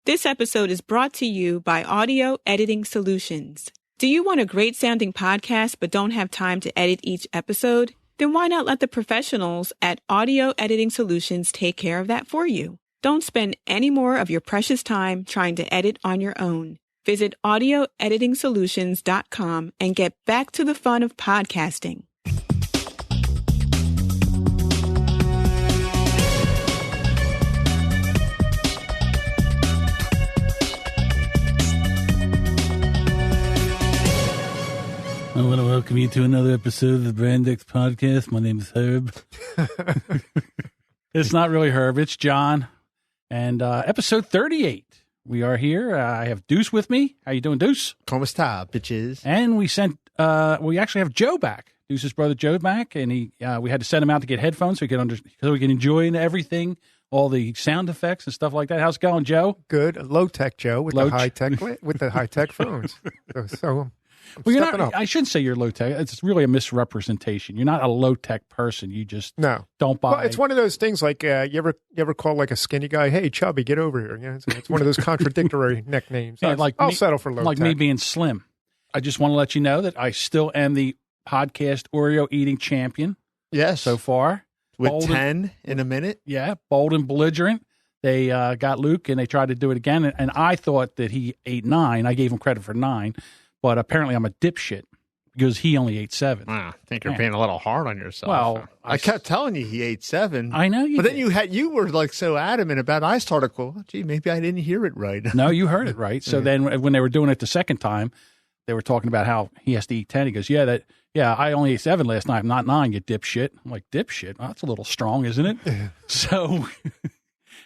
This episode is brought to you by Audio Editing Solutions. Do you want a great sounding podcast but don't have time to edit each episode? Then why not let the professionals at Audio Editing Solutions take care of that for you? Don't spend any more of your precious time trying to edit on your own. Visit audioeditingsolutions.com and get back to the fun of podcasting. I want to welcome you to another episode of the Brand X Podcast. My name is Herb. It's not really Herb, it's John. And episode 38. We are here. I have Deuce with me. How you doing, Deuce? Como esta, bitches? And we actually have Joe back. Deuce's brother Joe back, and we had to send him out to get headphones so we can enjoy everything, all the sound effects and stuff like that. How's it going, Joe? Good. Low tech, Joe, with the high tech phones. So well, you're not. I shouldn't say you're low tech. It's really a misrepresentation. You're not a low tech person. You just don't buy. Well, it's one of those things like you ever call like a skinny guy, "Hey, chubby, get over here." You know, it's one of those contradictory nicknames. Yeah, I'll settle for low like tech. me being slim. I just want to let you know that I still am the Podcast Oreo Eating Champion. Yes, so far with bold 10 in a minute. Yeah, bold and belligerent. They got Luke and they tried to do it again, and I thought that he ate 9. I gave him credit for 9. But apparently I'm a dipshit because he only ate 7. I think you're being a little hard on yourself. Well, I kept telling you he ate 7. I know you But did. then you were like so adamant about it. I started going, oh, gee, maybe I didn't hear it right. No, you heard it right. So then when they were doing it the second time, they were talking about how he has to eat 10. He goes, I only ate 7 last night, not 9, you dipshit. I'm like, dipshit? Well, that's a little strong, isn't it? So,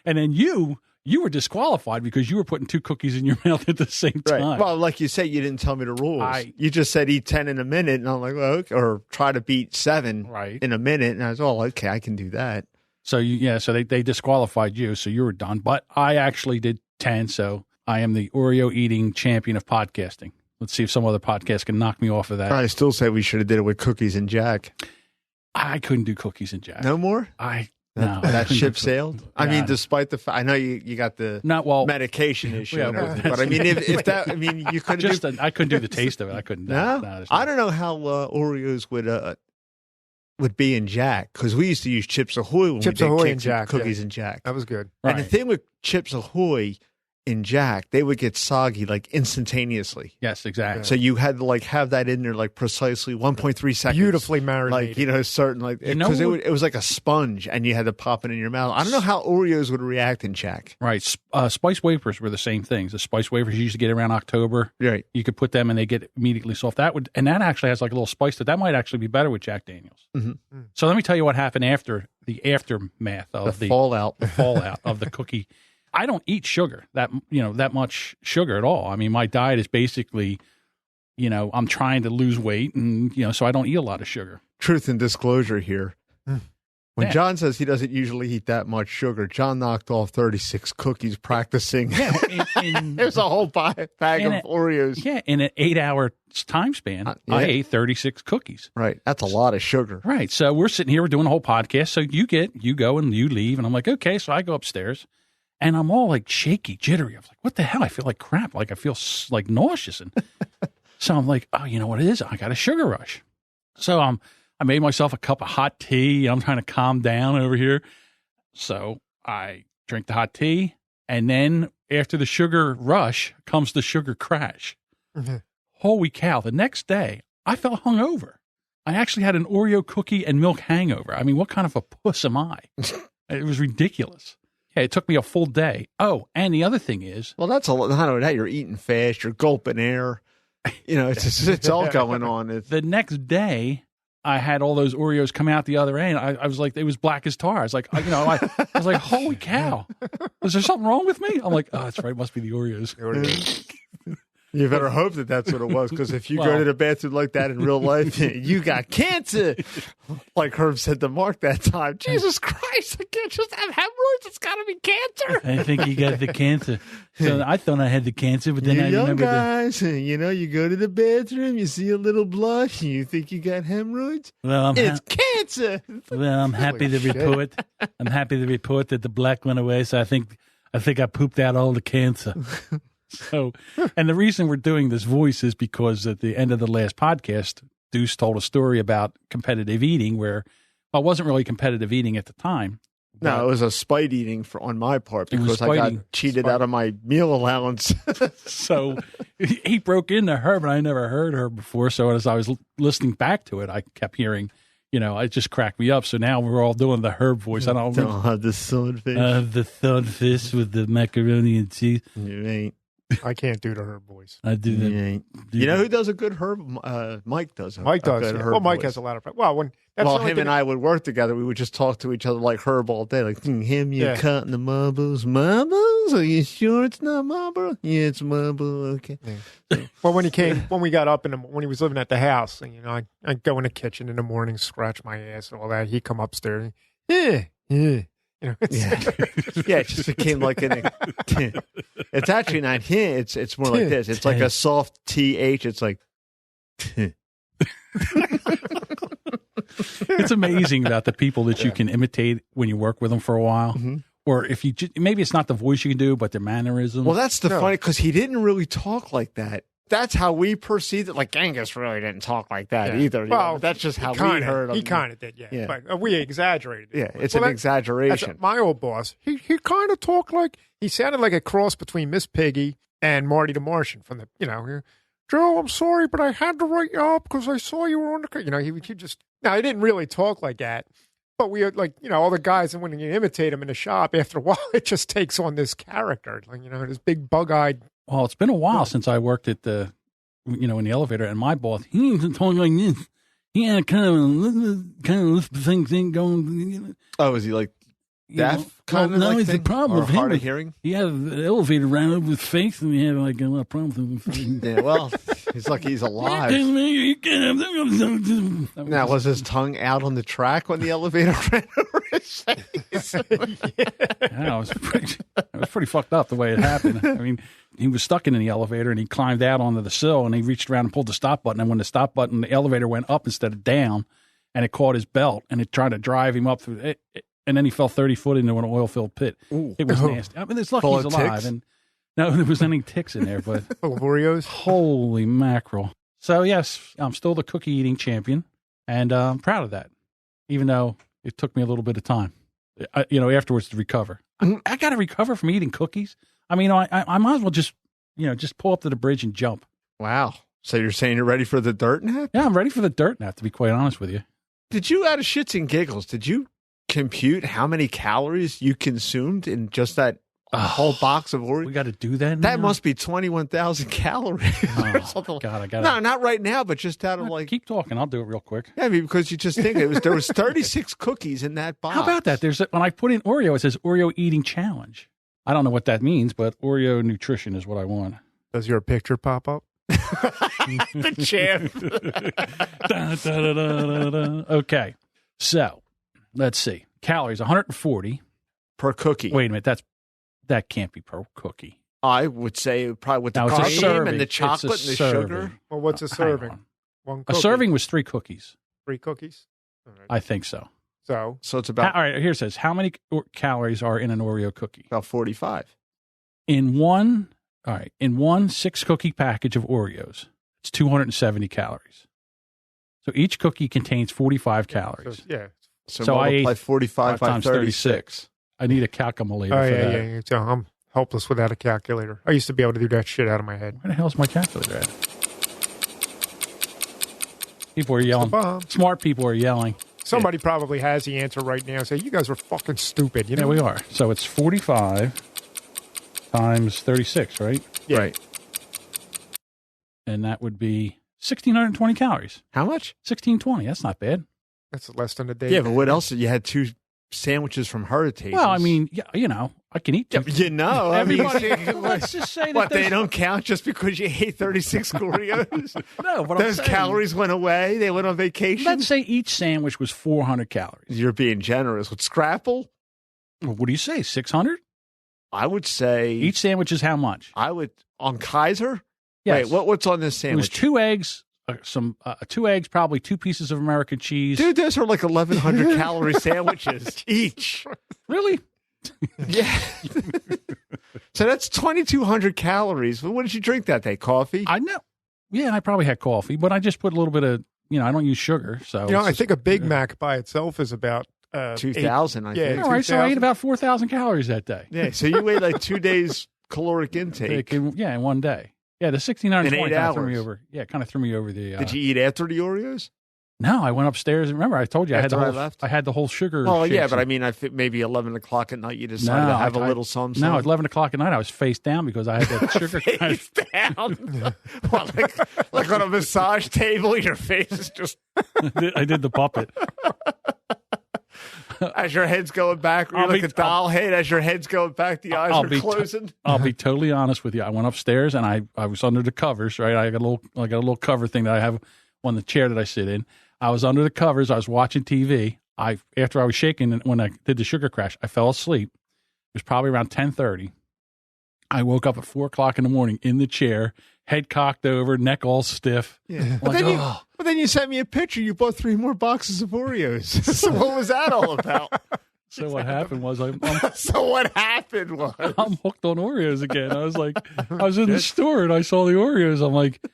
and then you were disqualified because you were putting 2 cookies in your mouth at the same time. Right. Well, like you said, you didn't tell me the rules. You just said eat 10 in a minute, and I'm like, well, okay. Or try to beat 7 in a minute. And I was, okay, I can do that. So, so they disqualified you, so you were done. But I actually did 10, so I am the Oreo Eating Champion of podcasting. Let's see if some other podcast can knock me off of that. I still say we should have did it with cookies and Jack. I couldn't do cookies and Jack. No more? No, that ship sailed. I mean, despite the fact, I know you got the medication issue, and everything, but I mean, if that, I mean, you couldn't. I couldn't do the taste of it. I couldn't. No, I don't know how Oreos would be in Jack because we used to use Chips Ahoy when Chips we did Ahoy and Jack, cookies and Jack. That was good. And the thing with Chips Ahoy in Jack, they would get soggy like instantaneously. Yes, exactly. So you had to like have that in there like precisely 1.3 seconds. Beautifully marinated. Like, certain like, because it was like a sponge and you had to pop it in your mouth. I don't know how Oreos would react in Jack. Right. Spice wafers were the same things. The spice wafers you used to get around October. Right. You could put them and they get immediately soft. That actually has like a little spice that might actually be better with Jack Daniels. Mm-hmm. So let me tell you what happened after the aftermath of the fallout of the cookie. I don't eat sugar, that much sugar at all. I mean, my diet is basically, I'm trying to lose weight and, so I don't eat a lot of sugar. Truth and disclosure here. When John says he doesn't usually eat that much sugar, John knocked off 36 cookies practicing. Yeah, there's a whole bag of Oreos. Yeah, in an 8-hour time span, I ate 36 cookies. Right, that's a lot of sugar. Right, so we're sitting here, we're doing a whole podcast. So you go and you leave, and I'm like, okay. So I go upstairs. And I'm all like shaky, jittery. I was like, what the hell? I feel like crap. Like I feel like nauseous. And so I'm like, oh, you know what it is? I got a sugar rush. So I made myself a cup of hot tea. I'm trying to calm down over here. So I drink the hot tea. And then after the sugar rush comes the sugar crash. Mm-hmm. Holy cow. The next day, I felt hungover. I actually had an Oreo cookie and milk hangover. I mean, what kind of a puss am I? It was ridiculous. Yeah, it took me a full day. Oh, and the other thing is... Well, that's a lot. Not only that, you're eating fast, you're gulping air. It's all going on. The next day, I had all those Oreos come out the other end. I was like, it was black as tar. I was like, I was like, holy cow. Was there something wrong with me? I'm like, oh, that's right. It must be the Oreos. You better hope that that's what it was, because if you go to the bathroom like that in real life, you got cancer. Like Herb said to Mark that time, Jesus Christ, I can't just have hemorrhoids. It's got to be cancer. I think you got the cancer. So I thought I had the cancer, but then I remember guys, you go to the bathroom, you see a little blood, you think you got hemorrhoids. Well, it's cancer. Well, I'm happy to report. I'm happy to report that the black went away. So I think I think I pooped out all the cancer. So, and the reason we're doing this voice is because at the end of the last podcast, Deuce told a story about competitive eating where, well, it wasn't really competitive eating at the time. No, it was a spite eating on my part because I got cheated out of my meal allowance. So he broke into Herb, and I never heard her before. So as I was listening back to it, I kept hearing, it just cracked me up. So now we're all doing the Herb voice. I don't have the sunfish. The thunfish with the macaroni and cheese. You ain't. I can't do the Herb voice. I do that. You know who does a good Herb? Mike does. Mike does. Good Yeah. Herb Well, Mike voice. has a lot of. Well, him and I would work together. We would just talk to each other like Herb all day. Like, him, you're cutting the marbles. Marbles? Are you sure it's not marble? Yeah, it's marble. Okay. Yeah. Well, when we got up when he was living at the house, and I'd go in the kitchen in the morning, scratch my ass and all that. He'd come upstairs. Yeah. It just became like it's actually not him. It's more like this. It's like a soft TH. It's like. It's amazing about the people that you can imitate when you work with them for a while. Mm-hmm. Or if you maybe it's not the voice you can do, but their mannerisms. Well, that's the funny because he didn't really talk like that. That's how we perceived it. Like Angus really didn't talk like that either. Well, that's just how we heard him. He kind of did, yeah. But we exaggerated it. Yeah, it's an exaggeration. My old boss, he kind of talked like, he sounded like a cross between Miss Piggy and Marty the Martian from the, Joe, I'm sorry, but I had to write you up because I saw you were on the, he just, he didn't really talk like that. But we had all the guys, and when you imitate him in the shop, after a while, it just takes on this character, this big bug-eyed. Well, it's been a while since I worked at the, in the elevator, and my boss, he wasn't talking like this. He had kind of thing going. Oh, is he like deaf? No, it's the problem with him. Hard of hearing? He had an elevator ran over his face, and he had a lot of problems with his face. Yeah, well, he's lucky he's alive. Now, was his tongue out on the track when the elevator ran over his face? Yeah, it was pretty fucked up the way it happened. I mean, he was stuck in the elevator, and he climbed out onto the sill, and he reached around and pulled the stop button, and when the elevator went up instead of down, and it caught his belt, and it tried to drive him up through it, and then he fell 30 foot into an oil-filled pit. Ooh. It was nasty. I mean, it's lucky he's alive. Ticks? And no, there was any ticks in there, but full of Oreos. Holy mackerel! So yes, I'm still the cookie eating champion, and I'm proud of that. Even though it took me a little bit of time, afterwards to recover. I got to recover from eating cookies. I mean, I might as well just pull up to the bridge and jump. Wow! So you're saying you're ready for the dirt nap? Yeah, I'm ready for the dirt nap. To be quite honest with you. Did you, out of shits and giggles, compute how many calories you consumed in just that whole box of Oreos? We got to do that now? That must be 21,000 calories. Oh, God, I got No, not right now, but just out of keep talking. I'll do it real quick. Yeah, I mean, because you just think there was 36 cookies in that box. How about that? When I put in Oreo, it says Oreo Eating Challenge. I don't know what that means, but Oreo nutrition is what I want. Does your picture pop up? The champ. Okay, so let's see. Calories 140 per cookie. Wait a minute, that can't be per cookie. I would say probably with the now, cream and the chocolate and the sugar. Well, what's a serving? One cookie. A serving was 3 cookies. 3 cookies? All right. I think so. So it's about. All right, here it says how many calories are in an Oreo cookie? About 45. In one 6-cookie package of Oreos, it's 270 calories. So each cookie contains 45 calories. So I multiply 45 by 36. I need a calculator for that. Yeah. So I'm helpless without a calculator. I used to be able to do that shit out of my head. Where the hell's my calculator at? People are yelling. Smart people are yelling. Somebody probably has the answer right now. Say, you guys are fucking stupid. Yeah, we are. So it's 45 times 36, right? Yeah. Right. And that would be 1,620 calories. How much? 1,620. That's not bad. That's less than a day. Yeah, but what else? You had 2 sandwiches from Heritage. Well, I mean, I can eat 2. Everybody. Let's just say that. What, they don't count just because you ate 36 Oreos? No, but those calories went away. They went on vacation. Let's say each sandwich was 400 calories. You're being generous. With Scrapple? What do you say, 600? I would say. Each sandwich is how much? On Kaiser? Yes. Wait, what's on this sandwich? It was 2 eggs, 2 eggs, probably 2 pieces of American cheese. Dude, those are like 1,100 calorie sandwiches each. Really? Yeah. So that's 2,200 calories. What did you drink that day? Coffee? I know. Yeah, I probably had coffee, but I just put a little bit of, I don't use sugar. So I think a Big Mac by itself is about 2,000, I think. All right, so I ate about 4,000 calories that day. Yeah, so you ate like 2 days caloric intake. In one day. Yeah, the 1,620 in 8 kind of threw me hours. over. Yeah, kind of threw me over the. Did you eat after the Oreos? No, I went upstairs. Remember, I told you After I I had left? I had the whole sugar. Oh, yeah, shakes but I and- mean, maybe 11 o'clock at night you decided to have a little something. No, at 11 o'clock at night, I was face down because I had that sugar. Face down. What, like on a massage table, your face is just... I did the puppet. As your head's going back, you're like a doll head. As your head's going back, the eyes are closing. I'll be totally honest with you. I went upstairs and I was under the covers, right? I got a little cover thing that I have on the chair that I sit in. I was under the covers. I was watching TV. After I was shaking and when I did the sugar crash, I fell asleep. It was probably around 10:30. I woke up at 4 o'clock in the morning in the chair, head cocked over, neck all stiff. Yeah. But then you sent me a picture. You bought 3 more boxes of Oreos. So what was that all about? So what happened was I'm what happened was I'm hooked on Oreos again. I was in the store and I saw the Oreos. I'm like,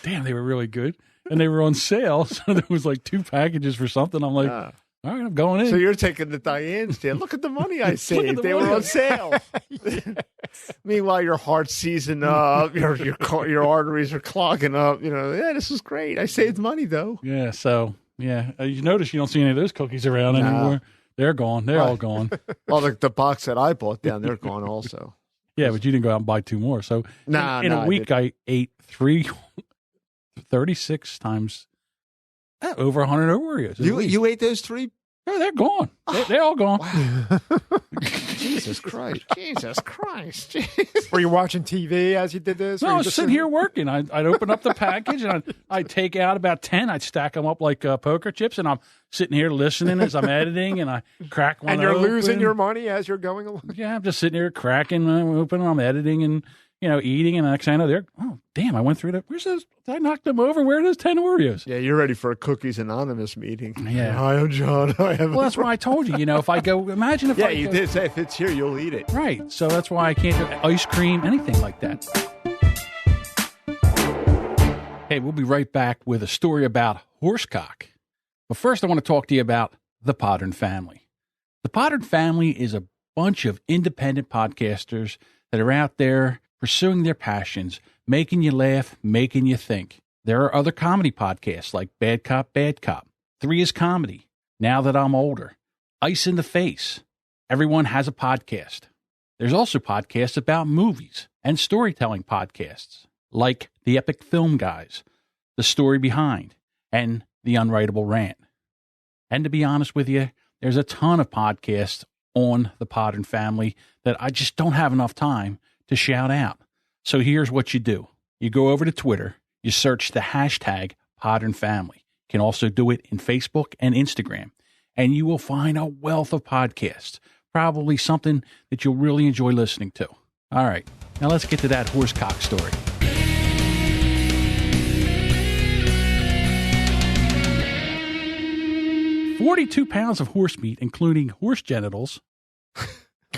damn, they were really good. And they were on sale. So there was like 2 packages for something. I'm like, all right, I'm going in. So you're taking the Diane stand. Look at the money I saved. They were on sale. Meanwhile, your heart's seizing up. Your arteries are clogging up. This is great. I saved money, though. Yeah, so, you notice you don't see any of those cookies around anymore. They're gone. They're all gone. Well, the box that I bought down, they're gone also. Yeah, but you didn't go out and buy 2 more. So in a week, I ate 36 times over 100 Oreos. You ate those 3? Oh, they're gone. They're all gone. Wow. Jesus Christ. Jesus Christ. Were you watching TV as you did this? No, I was sitting here working. I'd open up the package and I'd take out about 10. I'd stack them up like poker chips, and I'm sitting here listening as I'm editing, and I crack one and you're open. losing your money as you're going along. Yeah, I'm just sitting here cracking, open, I'm editing, and eating, and the next thing I know, they're, oh, damn, I went through that. Where's those? Did I knock them over? Where are those 10 Oreos? Yeah, you're ready for a Cookies Anonymous meeting. Yeah. Hi, I'm John. Well, that's why I told you, if I go, imagine if you did say if it's here, you'll eat it. Right. So that's why I can't do ice cream, anything like that. Hey, we'll be right back with a story about horsecock. But first, I want to talk to you about the Podern family. The Podern family is a bunch of independent podcasters that are out there pursuing their passions, making you laugh, making you think. There are other comedy podcasts like Bad Cop, Bad Cop, 3 is Comedy, Now That I'm Older, Ice in the Face. Everyone has a podcast. There's also podcasts about movies and storytelling podcasts like The Epic Film Guys, The Story Behind, and The Unwritable Rant. And to be honest with you, there's a ton of podcasts on the Podern family that I just don't have enough time to shout out. So here's what you do. You go over to Twitter, you search the hashtag Podern family. You can also do it in Facebook and Instagram, and you will find a wealth of podcasts, probably something that you'll really enjoy listening to. All right, now let's get to that horsecock story. $42 pounds of horse meat, including horse genitals,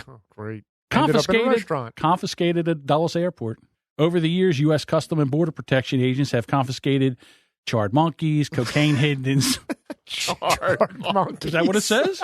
Oh, great. Ended up in a restaurant. confiscated at Dulles Airport. Over the years, U.S. Custom and Border Protection agents have confiscated charred monkeys, cocaine hidden in... Charred monkeys. Is that what it says?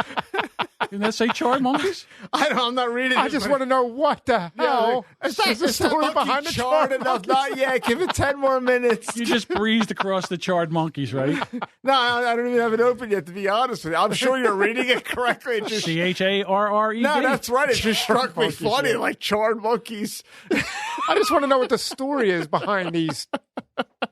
Didn't that say charred monkeys? I'm not reading it. I just want to know what the hell is the story behind the charred charred enough. monkeys? Not yet. Give it 10 more minutes. You just breezed across the charred monkeys, right? No, I don't even have it open yet, to be honest with you. I'm sure you're reading it correctly. It just, CHARRED. no, that's right. It just struck me monkeys, funny, yeah. like charred monkeys. I just want to know what the story is behind these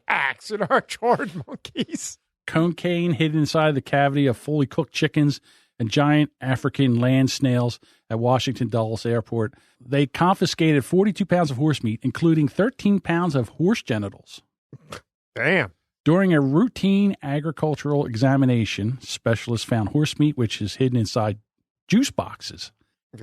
acts and our charred monkeys. Cocaine hidden inside the cavity of fully cooked chickens and giant African land snails at Washington Dulles Airport. They confiscated 42 pounds of horse meat, including 13 pounds of horse genitals. Damn. During a routine agricultural examination, specialists found horse meat, which is hidden inside juice boxes.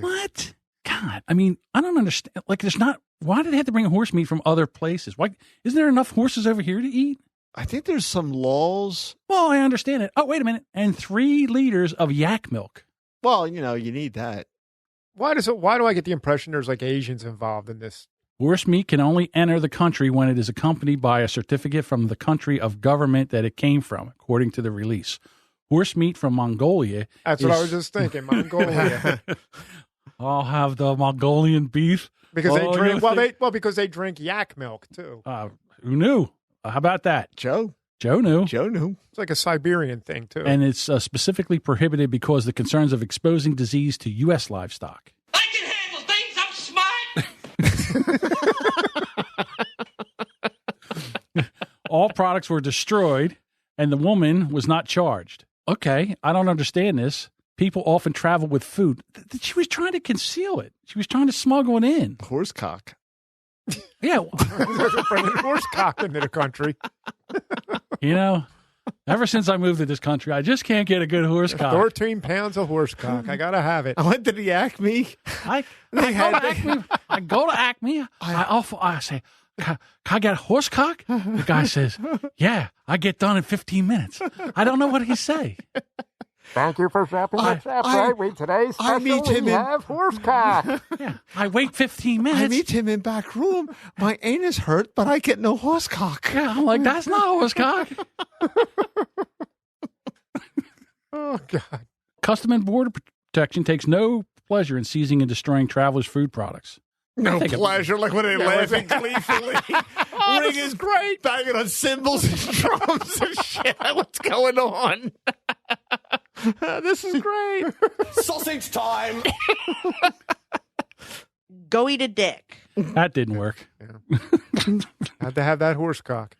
What? God, I mean, I don't understand. Like, there's not, why did they have to bring horse meat from other places? Why, isn't there enough horses over here to eat? I think there's some laws. Well, I understand it. Oh, wait a minute. And 3 liters of yak milk. Well, you need that. Why do I get the impression there's like Asians involved in this? Horse meat can only enter the country when it is accompanied by a certificate from the country of government that it came from, according to the release. Horse meat from Mongolia. That's what I was just thinking. Mongolia. I'll have the Mongolian beef. Because they drink because they drink yak milk too. Who knew? How about that? Joe knew. It's like a Siberian thing too. And it's specifically prohibited because the concerns of exposing disease to U.S. livestock. I can handle things. I'm smart. All products were destroyed, and the woman was not charged. Okay, I don't understand this. People often travel with food. She was trying to conceal it. She was trying to smuggle it in. Horsecock. Yeah. Bringing horse cock into the country. You know, ever since I moved to this country, I just can't get a good horse cock. 13 pounds of horse cock. I got to have it. I went to the Acme. I go to Acme. I say, can I get a horse cock? The guy says, yeah, I get done in 15 minutes. I don't know what he say. Thank you for shopping at ShopRite. Today's special, we have horse cock. Yeah, I wait 15 minutes. I meet him in back room. My anus hurt, but I get no horse cock. Yeah, I'm like, that's not horse cock. Oh, God. Customs and Border Protection takes no pleasure in seizing and destroying travelers' food products. No pleasure, like when they laughing gleefully. Ring is great. Banging on cymbals and drums and shit. What's going on? This is great. Sausage time. Go eat a dick. That didn't work. Yeah. Had to have that horse cock.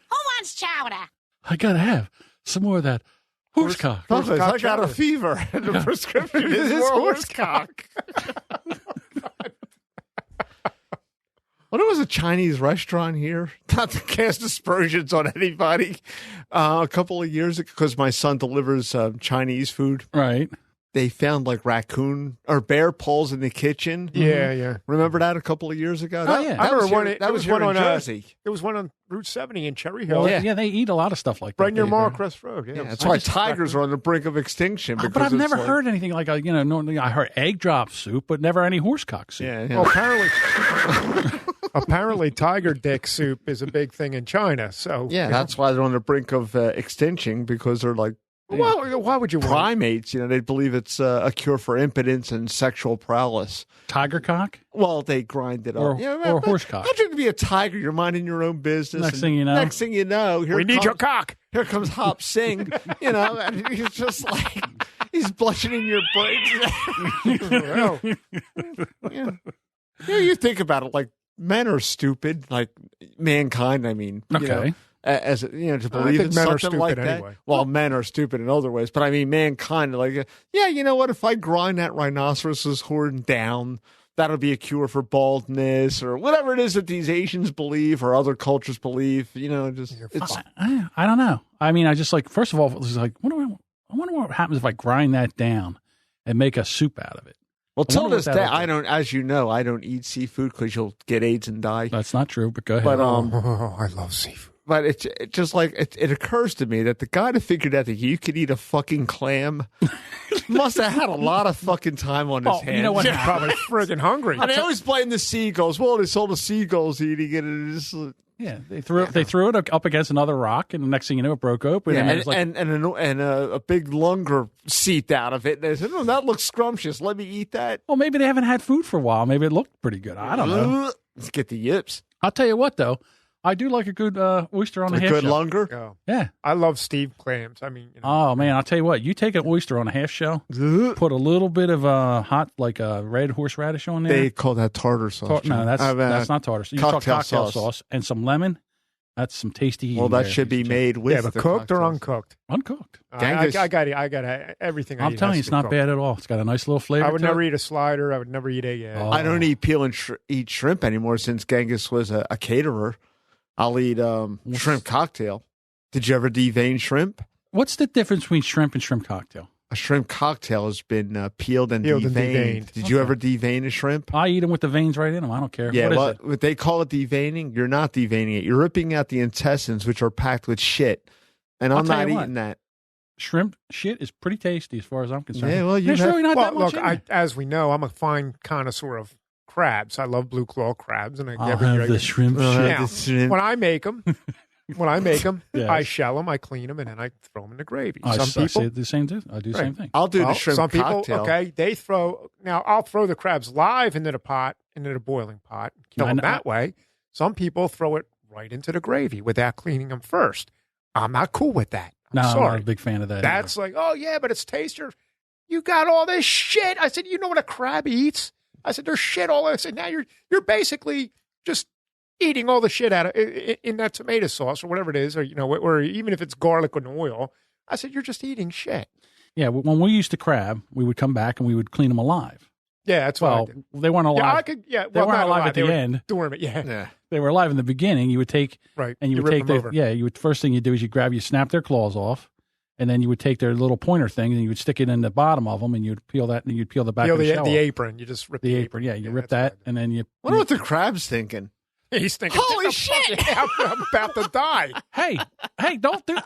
Who wants chowder? I got to have some more of that horse cock. I got a fever, and the prescription is more horse cock. Well, there was a Chinese restaurant here, not to cast aspersions on anybody, a couple of years ago, because my son delivers Chinese food. Right. They found like raccoon or bear paws in the kitchen. Yeah. Remember that a couple of years ago? That was one on Jersey. There was one on Route 70 in Cherry Hill. Well, yeah, they eat a lot of stuff like that. Right near Marcrest Road. Yeah, that's why tigers are on the brink of extinction. But I've never heard anything like, normally I heard egg drop soup, but never any horse cock soup. Yeah. Well, apparently tiger dick soup is a big thing in China. So that's why they're on the brink of extinction, because they're like, well, why would you want primates? They believe it's a cure for impotence and sexual prowess. Tiger cock? Well, they grind it up. Or horse cock. Imagine to be a tiger. You're minding your own business. Next thing you know, we need your cock. Here comes Hop Sing. And he's just like, he's blushing in your brains. You think about it, like, men are stupid, like mankind. I mean, okay. To believe in something like that. Anyway. Well, men are stupid in other ways, but I mean, mankind, like, you know what? If I grind that rhinoceros's horn down, that'll be a cure for baldness or whatever it is that these Asians believe or other cultures believe. I don't know. I mean, I just like, first of all, it was like, I wonder what happens if I grind that down and make a soup out of it. Well, till this day, I don't eat seafood because you'll get AIDS and die. That's not true, but go ahead. But I love seafood. But it's just like it occurs to me that the guy that figured out that you could eat a fucking clam must have had a lot of fucking time on his hands. You know what? Yeah, probably friggin' hungry. And they always blame the seagulls. Well, they saw the seagulls eating it, and it's just, yeah, they threw it up against another rock, and the next thing you know, it broke open. Yeah, and a big lunger seeped out of it. And they said, "Oh, that looks scrumptious. Let me eat that." Well, maybe they haven't had food for a while. Maybe it looked pretty good. I don't know. Let's get the yips. I'll tell you what, though. I do like a good oyster on a half good shell. lunger. Oh. Yeah. I love Steve clams. I mean, Oh, man, I'll tell you what. You take an oyster on a half shell, put a little bit of hot, like red horseradish on there. They call that tartar sauce. No, that's not tartar sauce. You talk cocktail sauce and some lemon. That's some tasty eating. Well, that there. should be made with but cooked or uncooked? Uncooked. I got everything. I'm telling you, it's not bad at all. It's got a nice little flavor. I would never eat a slider. I would never eat a. I don't eat peel and eat shrimp anymore since Genghis was a caterer. I'll eat shrimp cocktail. Did you ever devein shrimp? What's the difference between shrimp and shrimp cocktail? A shrimp cocktail has been peeled and deveined. Did you ever devein a shrimp? I eat them with the veins right in them. I don't care. Yeah, what is it? They call it deveining. You're not deveining it. You're ripping out the intestines, which are packed with shit. And I'm not eating that. shrimp shit is pretty tasty as far as I'm concerned. Yeah, well, there's really not that much look, in there. as we know, I'm a fine connoisseur of crabs. I love blue claw crabs, and I'll have the shrimp shit. Now, when I make them, Yes. I shell them, I clean them, and then I throw them in the gravy. I Some say people, the same too. I do the same thing. I'll do the well, shrimp some people, cocktail. okay, they throw. Now I'll throw the crabs live into the pot, into the boiling pot, kill them that way. Some people throw it right into the gravy without cleaning them first. I'm not cool with that. I'm I'm sorry. not a big fan of that. That's like, oh yeah, but it's tastier. You got all this shit. I said, you know what a crab eats? I said, there's shit all. I said, now you're basically just eating all the shit out of in that tomato sauce or whatever it is, or or even if it's garlic and oil. I said, you're just eating shit. Yeah, when we used to crab, we would come back and we would clean them alive. Yeah, that's what I Well, did. they weren't alive. Yeah, they weren't not alive at They the were end. Dormant, yeah. They were alive in the beginning. You would take Right. and you would rip take them over. you would first thing you do is you snap their claws off, and then you would take their little pointer thing and you would stick it in the bottom of them, and you'd peel that, and you'd peel the back Peel of the shell the off. apron. You just rip The apron. Yeah, you rip that, and then you. Wonder what the crab's thinking. He's thinking, Holy "Get the shit!" fuck out, I'm about to die. Hey, don't do.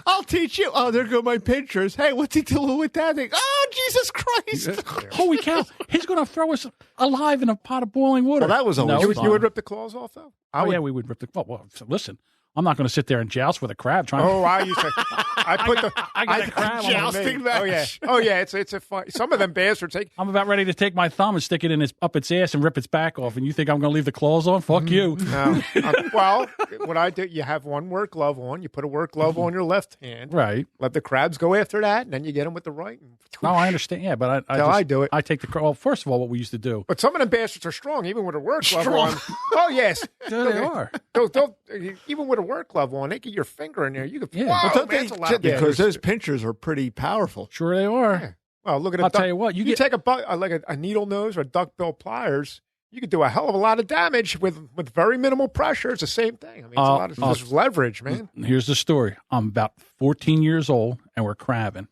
I'll teach you. Oh, there go my pictures. Hey, what's he doing with that thing? Oh, Jesus Christ. Holy cow! He's going to throw us alive in a pot of boiling water. Well, that was always no, fun. You would rip the claws off, though? yeah, we would rip the. Well, so listen, I'm not going to sit there and joust with a crab trying. Oh, I used to. I put the. I got a crab on jousting me. match. Oh yeah. It's a fun. Some of them bastards take. I'm about ready to take my thumb and stick it in up its ass and rip its back off, and you think I'm going to leave the claws on? Fuck you. No. Well, what I do, you have one work glove on. You put a work glove on your left hand. Right. Let the crabs go after that, and then you get them with the right. And No, I understand. Yeah, but I do it. I take the crab. Well, first of all, what we used to do. But some of them bastards are strong, even with a work glove on. Oh yes, There they are. Even with a work glove on, they get your finger in there. You can. Yeah. Whoa, But don't man, they, that's a lot of because damage. those pinchers are pretty powerful. Sure, they are. Yeah. Well, look at I'll tell you what. You take a needle nose or a duckbill pliers. You could do a hell of a lot of damage with very minimal pressure. It's the same thing. I mean, it's a lot of just leverage, man. Here's the story. I'm about 14 years old, and we're crabbing,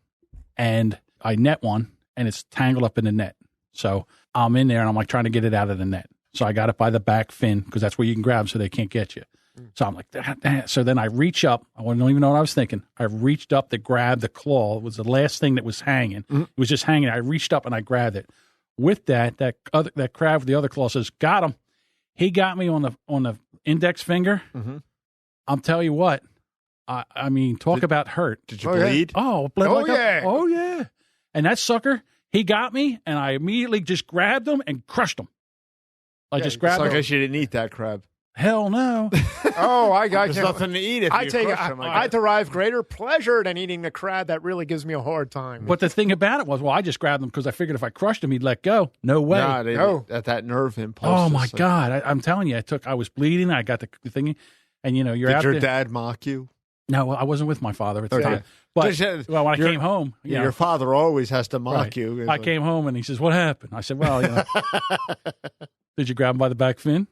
and I net one, and it's tangled up in the net. So I'm in there, and I'm like trying to get it out of the net. So I got it by the back fin because that's where you can grab, so they can't get you. So I'm like, so then I reach up. I don't even know what I was thinking. I reached up to grab the claw. It was the last thing that was hanging. Mm-hmm. It was just hanging. I reached up and I grabbed it. With that crab with the other claw says, "Got him." He got me on the index finger. Mm-hmm. I'll tell you what. I mean, talk about hurt. Did you Oh, yeah. bleed? Oh, bled Oh, like yeah. oh yeah. And that sucker, he got me, and I immediately just grabbed him and crushed him. I just grabbed So I him. guess you didn't eat that crab. Hell no. Oh, I got There's you. nothing to eat if you crush them. I derive greater pleasure than eating the crab. That really gives me a hard time. But the thing about it was, I just grabbed him because I figured if I crushed him, he'd let go. No way. No, that nerve impulse. Oh my is like- God! I'm telling you, I was bleeding. I got the thing, and you're Did out your there. dad mock you? No, I wasn't with my father at the Okay. time. But Just, when I your- came home, Your father always has to mock right. you. It's I like- came home and he says, "What happened?" I said, "Well, did you grab him by the back fin?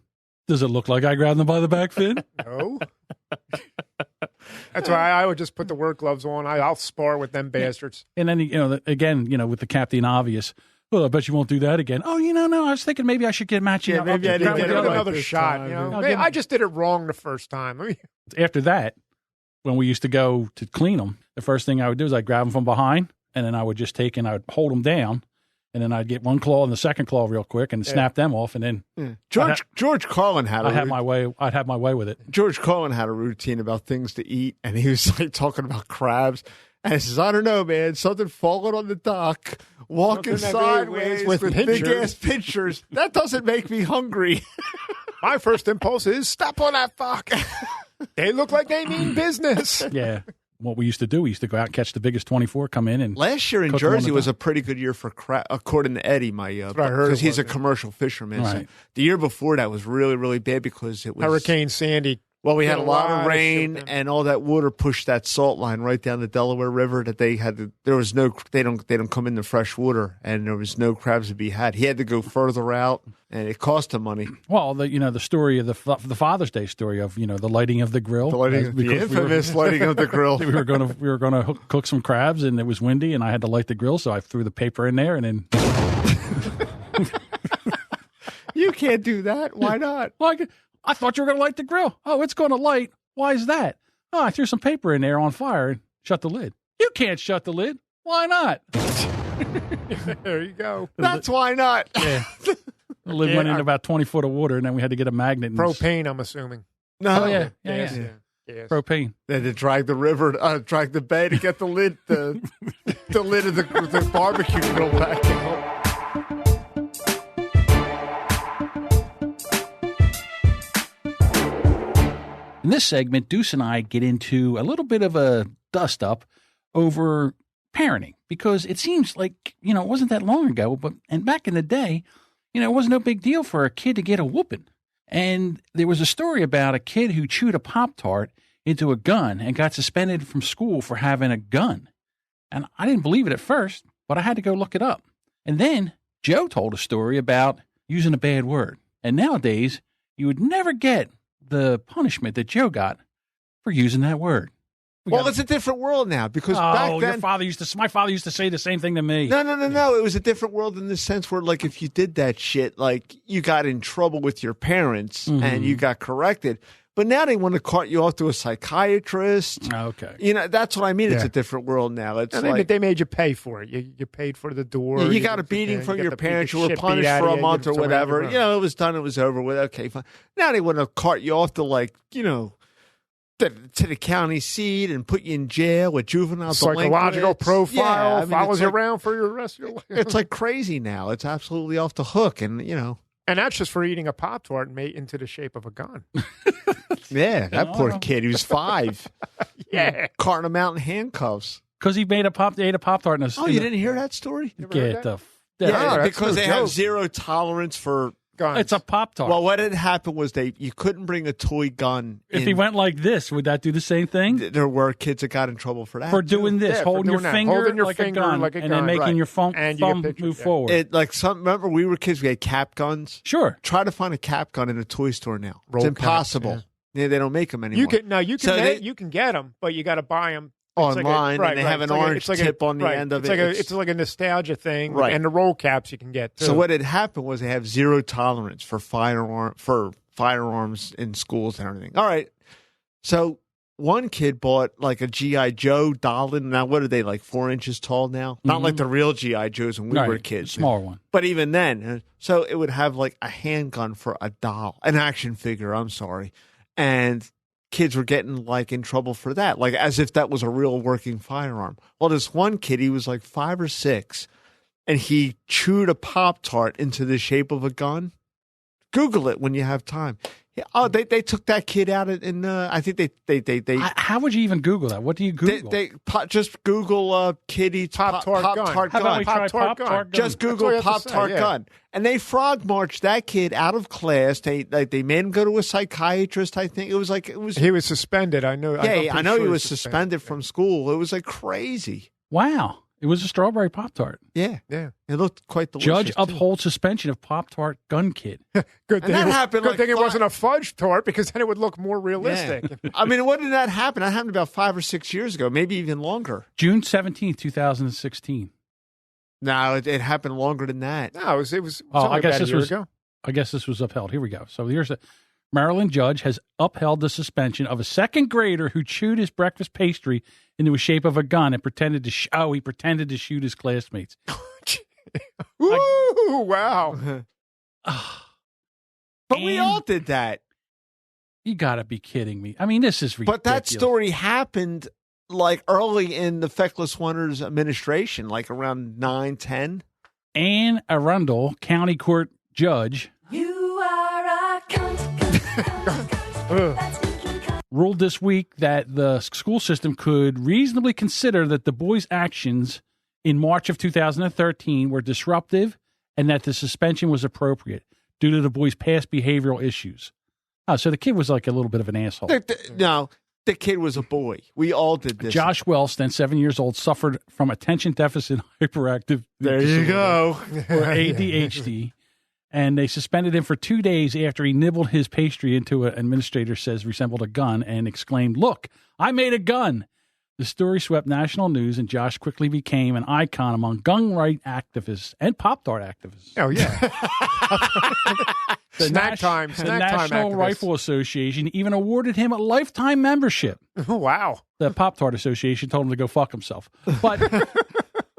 Does it look like I grabbed him by the back fin?" No. That's why I would just put the work gloves on. I'll spar with them bastards. And then again, with the Captain Obvious. Well, I bet you won't do that again. Oh, no, I was thinking maybe I should get matching Yeah, up. maybe I didn't Grab get the it other right one. Another this shot. time. You know, I'll Hey, give I him- just did it wrong the first time. I mean, After that, when we used to go to clean them, the first thing I would do is I'd grab them from behind, and then I would just take and I would hold them down, and then I'd get one claw and the second claw real quick and snap them off, and then George Carlin had I'd have my way with it. George Carlin had a routine about things to eat, and he was like talking about crabs. And he says, "I don't know, man. Something falling on the dock, walking Something that sideways with with big pinchers. ass pinchers. That doesn't make me hungry." my first impulse is step on that fuck. They look like they mean business. Yeah. What we used to do, we used to go out and catch the biggest 24, come in and Last year in cook them on Jersey the was dock. a pretty good year for crab, according to Eddie, my what I heard it because he's a was. commercial fisherman. So Right. the year before that was really, really bad because it was Hurricane Sandy. Well, we had a lot of shit rain, down. and all that water pushed that salt line right down the Delaware River. That they had to, there was no, they don't come into fresh water, and there was no crabs to be had. He had to go further out, and it cost him money. well, the story of the Father's Day story of the lighting of the grill, The because infamous lighting of the grill. we were going to cook some crabs, and it was windy, and I had to light the grill, so I threw the paper in there, and then You can't do that. Why not? I thought you were going to light the grill. Oh, it's going to light. Why is that? Oh, I threw some paper in there on fire and shut the lid. You can't shut the lid. Why not? There you go. That's why not. Yeah. The lid went in about 20 foot of water, and then we had to get a magnet. And Propane, I'm assuming. No. Oh, yeah. Yes. Propane. They had to drag the bay to get the lid, the lid of the barbecue grill back out. In this segment, Deuce and I get into a little bit of a dust up over parenting because it seems like, it wasn't that long ago, and back in the day, it wasn't no big deal for a kid to get a whooping. And there was a story about a kid who chewed a Pop-Tart into a gun and got suspended from school for having a gun. And I didn't believe it at first, but I had to go look it up. And then Joe told a story about using a bad word. And nowadays, you would never get the punishment that Joe got for using that word. It's a different world now because back then, my father used to say the same thing to me. No. It was a different world in the sense where, like, if you did that shit, like, you got in trouble with your parents and you got corrected. But now they want to cart you off to a psychiatrist. Okay. That's what I mean. Yeah. It's a different world now. It's They made you pay for it. You paid for the door. You got a beating from your parents. You were punished for a month or whatever. It was done. It was over with. Okay, fine. Now they want to cart you off to, to the county seat and put you in jail with juvenile psychological delinquents. profile follows you around for the rest of your life. It's like crazy now. It's absolutely off the hook, and And that's just for eating a Pop-Tart made into the shape of a gun. Yeah, that poor kid. He was 5. Yeah, carting him out in handcuffs because he ate a Pop-Tart. You didn't hear that story? Get the. Yeah, No, because they have joke. zero tolerance for guns. It's a Pop-Tart. Well, what had happened was you couldn't bring a toy gun. If he went like this, would that do the same thing? There were kids that got in trouble for that. For doing this, Yeah, for holding doing your that. finger, Holding your like, finger a gun, like a and gun. then making Right. your thumb And you get pictures, move yeah. forward. Remember we were kids, we had cap guns. Sure. Try to find a cap gun in a toy store now. Roll it's impossible. caps, Yeah, they don't make them anymore. You can get them, but you got to buy them online, and they have an orange tip on the end of it. It's like a nostalgia thing, Right. And the roll caps you can get too. So what had happened was they have zero tolerance for firearms in schools and everything. All right. So one kid bought like a G.I. Joe doll. Now, what are they, like 4 inches tall now? Not like the real G.I. Joes when we were kids. Smaller one. But even then, so it would have like a handgun for a doll, an action figure, I'm sorry. And kids were getting like in trouble for that, like as if that was a real working firearm. Well, this one kid, he was like 5 or 6, and he chewed a Pop-Tart into the shape of a gun. Google it when you have time. Oh, they took that kid out in. I think they. How would you even Google that? What do you Google? They just Google kitty Pop-Tart gun. How about we try Pop-Tart gun? Just Google Pop-Tart gun, and they frog marched that kid out of class. They made him go to a psychiatrist. I think it was. He was suspended. I know. Yeah, I know he was suspended from school. It was like crazy. Wow. It was a strawberry Pop-Tart. Yeah. Yeah. It looked quite delicious. Judge upholds suspension of Pop-Tart gun kid. Good thing. that happened Good like thing it 5 wasn't a fudge tart because then it would look more realistic. Yeah. I mean, when did that happen? That happened about 5 or 6 years ago, maybe even longer. June 17th, 2016. No, it happened longer than that. No, it was I guess about a year ago. I guess this was upheld. Here we go. So here's a Maryland judge has upheld the suspension of a second grader who chewed his breakfast pastry into the shape of a gun and pretended to he pretended to shoot his classmates. Ooh, wow. But we all did that. You got to be kidding me. I mean, this is ridiculous. But that story happened like early in the Feckless Wonders administration, like around 9, 10. Anne Arundel, county court judge, You are a cunt. ruled this week that the school system could reasonably consider that the boy's actions in March of 2013 were disruptive and that the suspension was appropriate due to the boy's past behavioral issues. Oh, so the kid was like a little bit of an asshole. No, the kid was a boy. We all did this. Josh Wells, then 7 years old, suffered from attention deficit hyperactive There you go. or ADHD. And they suspended him for 2 days after he nibbled his pastry into an administrator says resembled a gun and exclaimed, "Look, I made a gun." The story swept national news, and Josh quickly became an icon among gun right activists and Pop-Tart activists. Oh, yeah. The Snack time National activists. Rifle Association even awarded him a lifetime membership. Oh, wow. The Pop-Tart Association told him to go fuck himself. But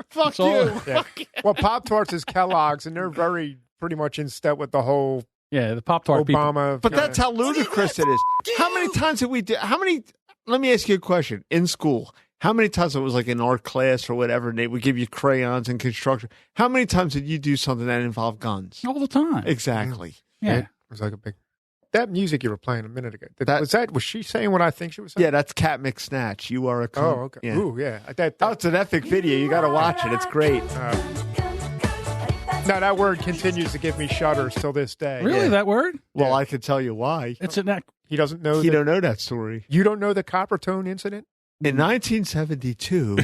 Fuck all- you. Yeah. Well, Pop-Tarts is Kellogg's, and they're pretty much in step with the whole yeah, the Pop-Tart people. Obama. But that's how ludicrous it is. How many times did we do? Let me ask you a question. In school, how many times it was like in art class or whatever, and they would give you crayons and construction? How many times did you do something that involved guns? All the time. Exactly. Yeah. It was like a big. That music you were playing a minute ago. That- Was she saying what I think she was saying? Yeah, that's Cat McSnatch. You are a cunt. Oh, okay. Yeah. Ooh, yeah. Oh, it's an epic video. You got to watch it. It's great. No, that word continues to give me shudders till this day. Really, Yeah. that word? Well, I can tell you why. It's an He doesn't know. You don't know that story. You don't know the Coppertone incident? In 1972,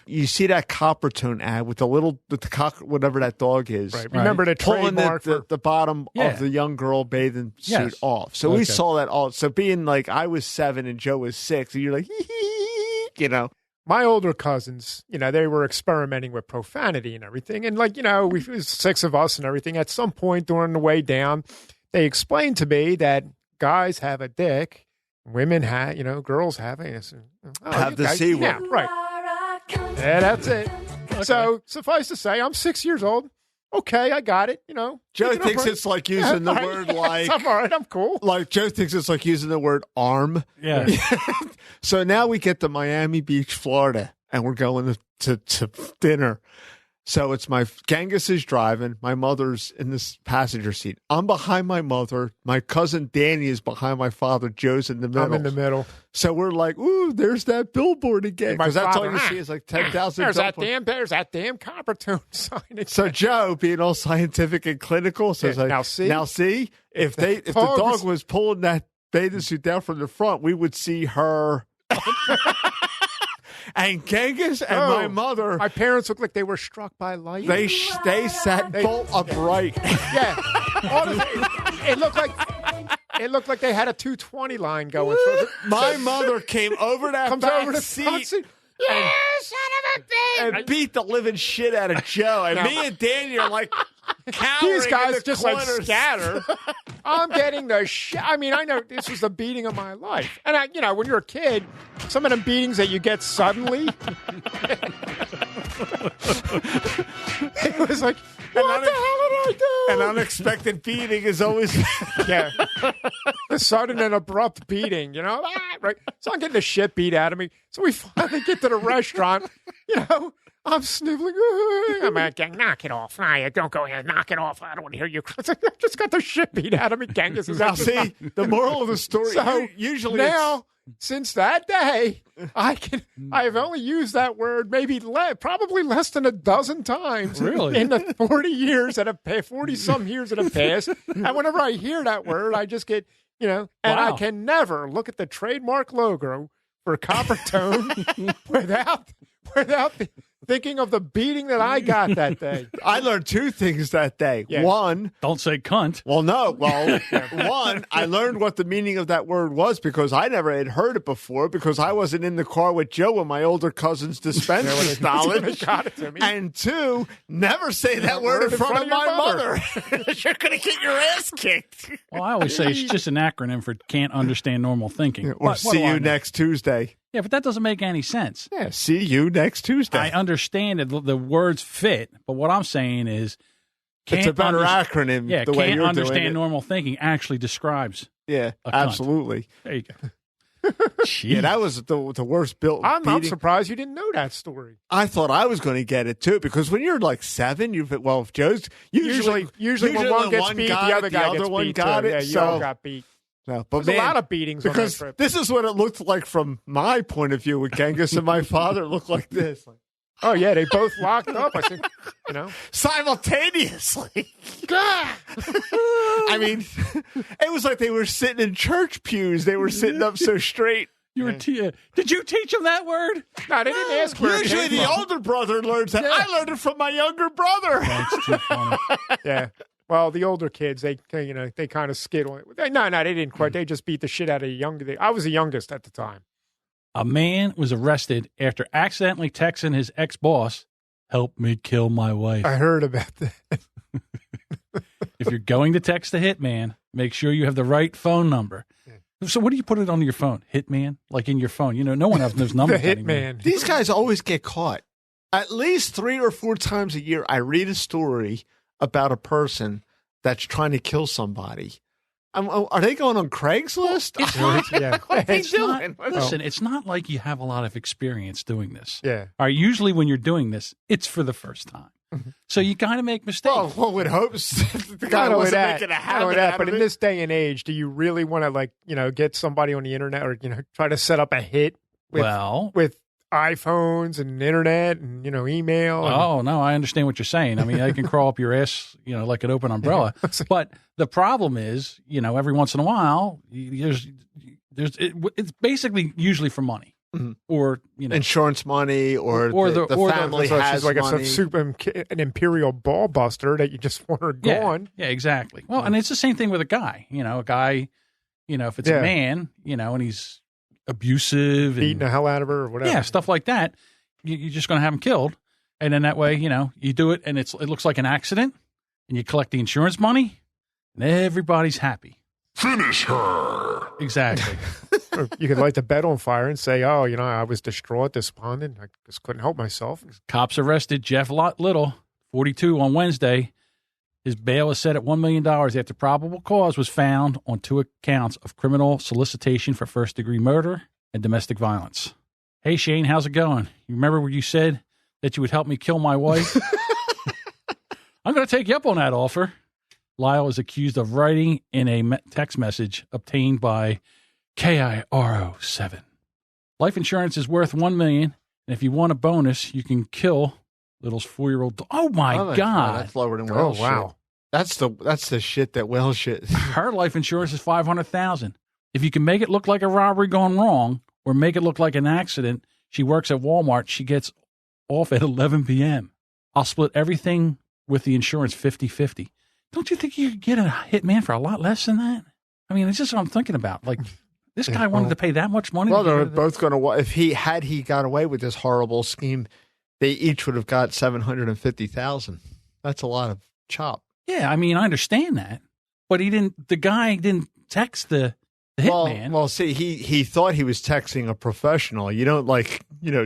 you see that Coppertone ad with the cock, whatever that dog is. Right. Remember the Pulling trademark the bottom Yeah. of the young girl bathing suit Yes. off. So Okay. we saw that all. So being like, I was 7 and Joe was 6, and you're like, you know. My older cousins, they were experimenting with profanity and everything. And it was 6 of us and everything. At some point during the way down, they explained to me that guys have a dick, women have, girls have it. Have the C word. Yeah, right. Yeah, that's it. So suffice to say, I'm 6 years old. Okay, I got it. Joe Picking up thinks right- it's like using the Yeah, word yes, like. I'm all right. I'm cool. Like Joe thinks it's like using the word arm. Yeah. So now we get to Miami Beach, Florida, and we're going to dinner. So it's Genghis is driving. My mother's in this passenger seat. I'm behind my mother. My cousin Danny is behind my father. Joe's in the middle. I'm in the middle. So we're like, ooh, there's that billboard again. My Because that's all father, you see is like 10,000 There's that billboards. damn Coppertone sign. So Joe, being all scientific and clinical, says, Yeah, like, now see? if the dog was pulling that bathing suit down from the front, we would see her. And Genghis and Oh, my mother, My parents looked like they were struck by lightning. they sat bolt upright. Yeah. It looked like they had a 220 line going through it. My mother came over that Comes back over the front seat seat. Yeah, son of a bitch! and beat the living shit out of Joe. And me and Danny are like cowering These in guys the just like corners. scatter. I'm getting the shit. I mean, I know this was the beating of my life. And when you're a kid, some of them beatings that you get suddenly. It was like, what the hell did I do? An unexpected beating is always. Yeah. The sudden and abrupt beating, right? So I'm getting the shit beat out of me. So we finally get to the restaurant, I'm sniveling. I'm like, knock it off. Nah, don't go here. Knock it off. I don't want to hear you. I just got the shit beat out of me. Genghis is Now, see, the moral of the story. So usually now, since that day, I've only used that word maybe probably less than a dozen times. Really? In the 40 years that have passed, 40 some years that have passed. And whenever I hear that word, I just get, and I Wow. can never look at the trademark logo for Coppertone without thinking of the beating that I got that day. I learned 2 things that day. Yeah. One, Don't say cunt. one, I learned what the meaning of that word was because I never had heard it before because I wasn't in the car with Joe when my older cousins dispensed this knowledge. Got it to me. And 2, never say that word in front of my mother. You're going to get your ass kicked. Well, I always say it's just an acronym for can't understand normal thinking. Or But what see do I you know? next Tuesday. Yeah, but that doesn't make any sense. Yeah, see you next Tuesday. I understand that the words fit, but what I'm saying is It's a better acronym. Yeah, the way can't you're understand doing it. normal thinking actually describes. Yeah, a cunt. absolutely. There you go. Yeah, that was the worst built. I'm beating. surprised you didn't know that story. I thought I was going to get it too because when you're like 7, if Joe's usually when one gets beat, the other guy gets one beat got too. it. Yeah, you all got beat. No, but There's man, a lot of beatings on that because trip. this is what it looked like from my point of view with Genghis and my father. It looked like this, Oh yeah, they both locked up. I think, simultaneously. I mean, it was like they were sitting in church pews. They were sitting up so straight. You were did you teach him that word? No, they didn't ask where it Usually, came the from. older brother learns that. I learned it from my younger brother. That's too funny. Yeah. Well, the older kids, they kind of skid on it. No, they didn't quite. They just beat the shit out of the younger. I was the youngest at the time. A man was arrested after accidentally texting his ex-boss, "Help me kill my wife." I heard about that. If you're going to text a hitman, make sure you have the right phone number. So what do you put it on your phone? Hitman? Like in your phone. You know, no one else knows numbers The anymore. hitman. These guys always get caught. At least 3 or 4 times a year, I read a story about a person that's trying to kill somebody. Are they going on Craigslist? Yeah. What are they It's not, doing? listen, it's not like you have a lot of experience doing this. Yeah. All right, usually when you're doing this, it's for the first time. So you kind of make mistakes. Well, one would hope the guy Not only wasn't that, making a not habit only that, out but of in it. this day and age, do you really want to, like, you know, get somebody on the internet or, you know, try to set up a hit with, Well, with iPhones and internet and, you know, email? And, oh, no, I understand what you're saying. I mean, they can crawl up your ass, you know, like an open umbrella. But the problem is, you know, every once in a while, it's basically usually for money. Mhm. Or, you know, Insurance money or the family so has she's like money. an imperial ball buster that you just want her gone. Yeah, exactly. Well, and it's the same thing with a guy. You know, a guy, you know, if it's Yeah. a man, you know, and he's abusive and Beating the hell out of her or whatever. yeah, stuff like that, you're just going to have him killed. And then that way, you know, you do it and it looks like an accident and you collect the insurance money and everybody's happy. Finish her. Exactly. Or you could light the bed on fire and say, oh, you know, I was distraught, despondent. I just couldn't help myself. Cops arrested Jeff Little, 42, on Wednesday. His bail is set at $1 million after probable cause was found on 2 counts of criminal solicitation for first-degree murder and domestic violence. Hey, Shane, how's it going? You remember when you said that you would help me kill my wife? I'm going to take you up on that offer. Lyle is accused of writing in a text message obtained by KIRO7. Life insurance is worth $1 million, and if you want a bonus, you can kill Little's 4-year-old. Oh my God! That's lower than Oh, whale shit. wow. That's the shit that whale shit. Her life insurance is $500,000. If you can make it look like a robbery gone wrong, or make it look like an accident, she works at Walmart. She gets off at 11 p.m. I'll split everything with the insurance 50-50. Don't you think you could get a hitman for a lot less than that? I mean, it's just what I'm thinking about. Like, this guy wanted to pay that much money. Well, to get they're rid of that? both going to. If he got away with this horrible scheme, they each would have got $750,000. That's a lot of chop. Yeah, I mean, I understand that, but he didn't. The guy didn't text the hitman. Well, see, he thought he was texting a professional. You don't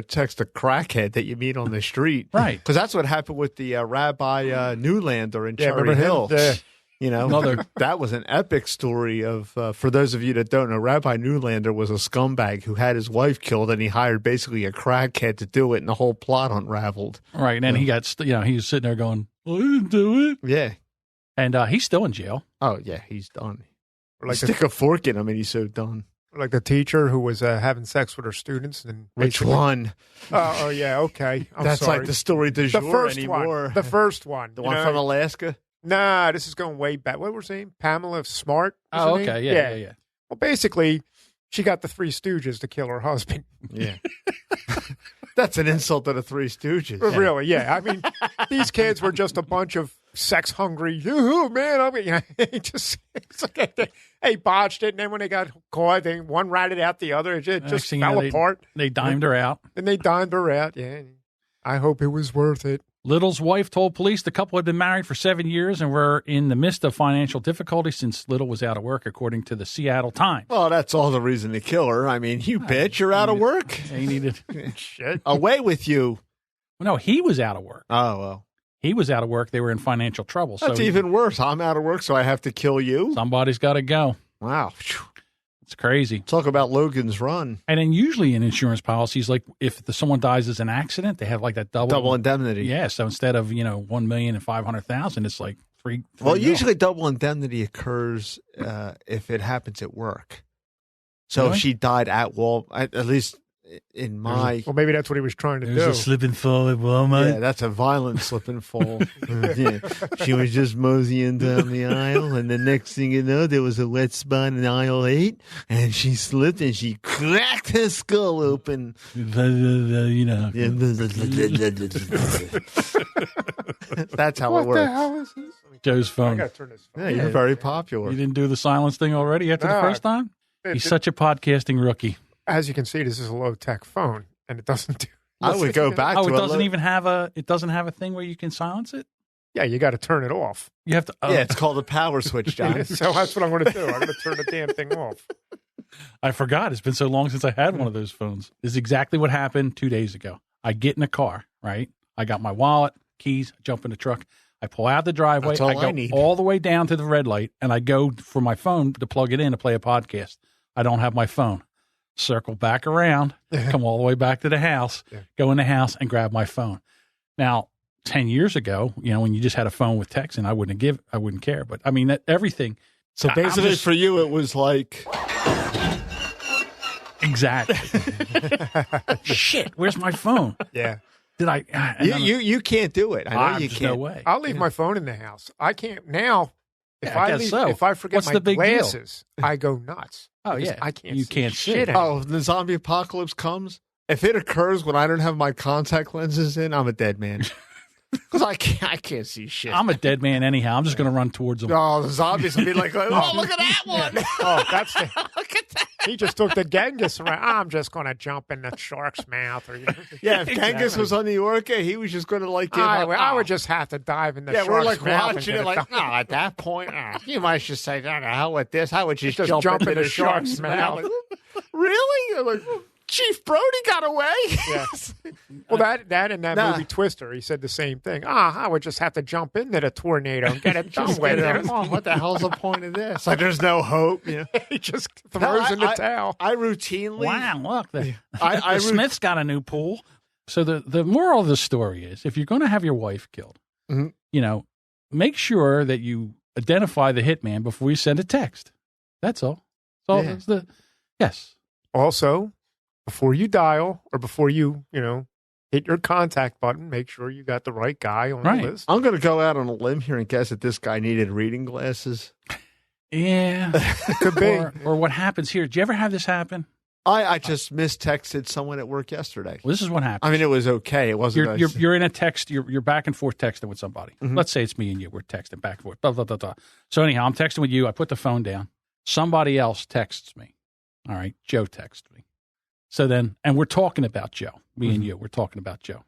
text a crackhead that you meet on the street, Right. Because that's what happened with the Rabbi Newlander in Cherry remember him? Hill. Yeah. You know, that was an epic story of, for those of you that don't know, Rabbi Newlander was a scumbag who had his wife killed, and he hired basically a crackhead to do it, and the whole plot unraveled. Right, and then he got, he was sitting there going, I didn't do it. Yeah. And he's still in jail. Oh, yeah, he's done. Like Stick a fork in him, and he's so done. Like the teacher who was having sex with her students. And Which basically- one? Oh, yeah, okay. I'm That's sorry. like the story du The jour first anymore. one. The first one. The You one know? from Alaska? Nah, this is going way back. What was her name? Pamela Smart? was Oh, her okay, name? yeah. Well, basically, she got the Three Stooges to kill her husband. Yeah. That's an insult to the Three Stooges. Really, yeah. I mean, these kids were just a bunch of sex-hungry, oh, man. I mean, it's like they botched it, and then when they got caught, one ratted out the other. It just Next thing you fell know, apart. They dimed her out. And they dined her out, yeah. I hope it was worth it. Little's wife told police the couple had been married for 7 years and were in the midst of financial difficulty since Little was out of work, according to the Seattle Times. Well, that's all the reason to kill her. I mean, you bitch, you're out of work. He needed Shit. Away with you. No, he was out of work. Oh, well. He was out of work. They were in financial trouble. That's even worse. I'm out of work, so I have to kill you? Somebody's got to go. Wow. It's crazy. Talk about Logan's Run. And then usually in insurance policies, like if someone dies as an accident, they have like that double indemnity. Yeah. So instead of, $1,500,000, it's like three. Well, mil. usually double indemnity occurs if it happens at work. So Really? if she died at at least in my... Well, maybe that's what he was trying to There's do. a slip and fall at Walmart. Yeah, that's a violent slip and fall. Yeah. She was just moseying down the aisle, and the next thing you know, there was a wet spot in aisle 8, and she slipped and she cracked her skull open. That's how it What the works. hell is this? Joe's I phone. got to turn this phone. Yeah, you're very popular. You didn't do the silence thing already after the No, first time? it He's did- such a podcasting rookie. As you can see, this is a low-tech phone, and it doesn't do. I would go back Oh, to it doesn't have a thing where you can silence it? Yeah, you got to turn it off. You have to. Oh. Yeah, it's called a power switch, John. So that's what I'm going to do. I'm going to turn the damn thing off. I forgot. It's been so long since I had one of those phones. This is exactly what happened 2 days ago. I get in the car, right? I got my wallet, keys, jump in the truck. I pull out the driveway. That's all I go I need. all the way down to the red light, and I go for my phone to plug it in to play a podcast. I don't have my phone. Circle back around, come all the way back to the house, go in the house and grab my phone. Now, 10 years ago, when you just had a phone with texting, I wouldn't care. But I mean, everything. So basically for you, it was like. Exactly. Shit, where's my phone? Yeah. Did I? You can't do it. I know you There's can't. no way. I'll leave my phone in the house. I can't now. If I guess so. If I forget What's my the big deal? glasses, I go nuts. Oh, because yeah. I can't. You see can't see. shit. Oh, if the zombie apocalypse comes, if it occurs when I don't have my contact lenses in, I'm a dead man. Because I can't see shit. I'm a dead man anyhow. I'm just going to run towards them. Oh, the zombies will be like, oh, look at that one. Oh, that's the. Look at that. He just took the Genghis around. I'm just going to jump in the shark's mouth. Or, Yeah, if Genghis was on the Orca, he was just going to like give up. I would just have to dive in the Yeah, shark's we're like mouth. and watching get it like, done. no, at that point, you might just say, no, hell with this. I would just Just jump into the shark's mouth. Really? You're like, Chief Brody got away? Yeah. Well, that in that movie Twister, he said the same thing. I would just have to jump into the tornado and get it done with. What the hell's the point of this? Like, there's no hope. You know? He just throws in the towel. I routinely. Wow, look. The I Smith's got a new pool. So the moral of the story is, if you're going to have your wife killed, make sure that you identify the hitman before you send a text. That's all. That's all. Yes. Also, before you dial or before you, hit your contact button, make sure you got the right guy on the list. I'm going to go out on a limb here and guess that this guy needed reading glasses. Yeah. It could be. Or what happens here. Did you ever have this happen? I just mistexted someone at work yesterday. Well, this is what happens. I mean, it was okay. It wasn't. You're in a text. You're back and forth texting with somebody. Mm-hmm. Let's say it's me and you. We're texting back and forth. Blah, blah, blah, blah. So anyhow, I'm texting with you. I put the phone down. Somebody else texts me. All right, Joe texts me. So then, and we're talking about Joe. Me and you. We're talking about Joe.